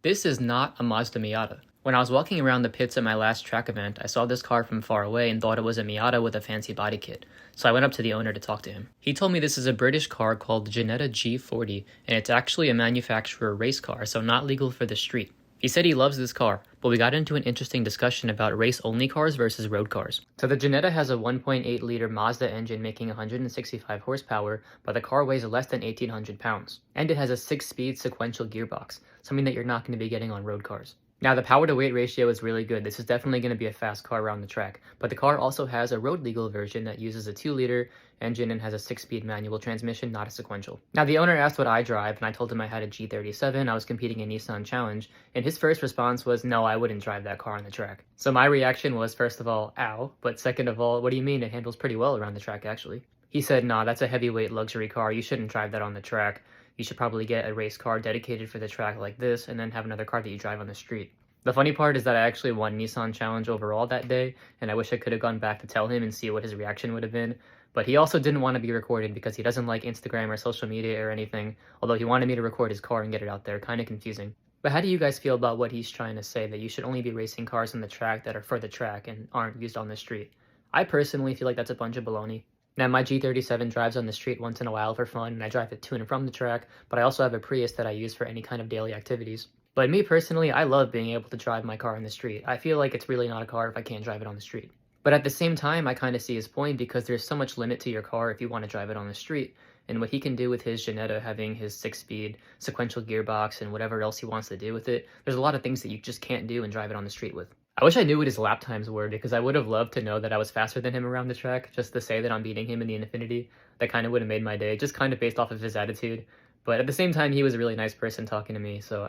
This is not a Mazda Miata. When I was walking around the pits at my last track event, I saw this car from far away and thought it was a Miata with a fancy body kit, so I went up to the owner to talk to him. He told me this is a British car called the Ginetta G40, and it's actually a manufacturer race car, so not legal for the street. He said he loves this car, but we got into an interesting discussion about race-only cars versus road cars. So the Ginetta has a 1.8-liter Mazda engine making 165 horsepower, but the car weighs less than 1,800 pounds. And it has a 6-speed sequential gearbox, something that you're not going to be getting on road cars. Now, the power-to-weight ratio is really good. This is definitely going to be a fast car around the track, but the car also has a road-legal version that uses a 2-liter engine and has a 6-speed manual transmission, not a sequential. Now, the owner asked what I drive, and I told him I had a G37. I was competing in Nissan Challenge, and his first response was, no, I wouldn't drive that car on the track. So my reaction was, first of all, ow, but second of all, what do you mean? It handles pretty well around the track, actually. He said, nah, that's a heavyweight luxury car. You shouldn't drive that on the track. You should probably get a race car dedicated for the track like this, and then have another car that you drive on the street. The funny part is that I actually won Nissan Challenge overall that day, and I wish I could have gone back to tell him and see what his reaction would have been. But he also didn't want to be recorded because he doesn't like Instagram or social media or anything, although he wanted me to record his car and get it out there. Kind of confusing. But how do you guys feel about what he's trying to say, that you should only be racing cars on the track that are for the track and aren't used on the street? I personally feel like that's a bunch of baloney. Now, my G37 drives on the street once in a while for fun, and I drive it to and from the track, but I also have a Prius that I use for any kind of daily activities. But me personally, I love being able to drive my car on the street. I feel like it's really not a car if I can't drive it on the street. But at the same time, I kind of see his point because there's so much limit to your car if you want to drive it on the street. And what he can do with his Ginetta, having his 6-speed sequential gearbox and whatever else he wants to do with it, there's a lot of things that you just can't do and drive it on the street with. I wish I knew what his lap times were because I would have loved to know that I was faster than him around the track, just to say that I'm beating him in the Infinity. That kind of would have made my day, just kind of based off of his attitude. But at the same time, he was a really nice person talking to me, so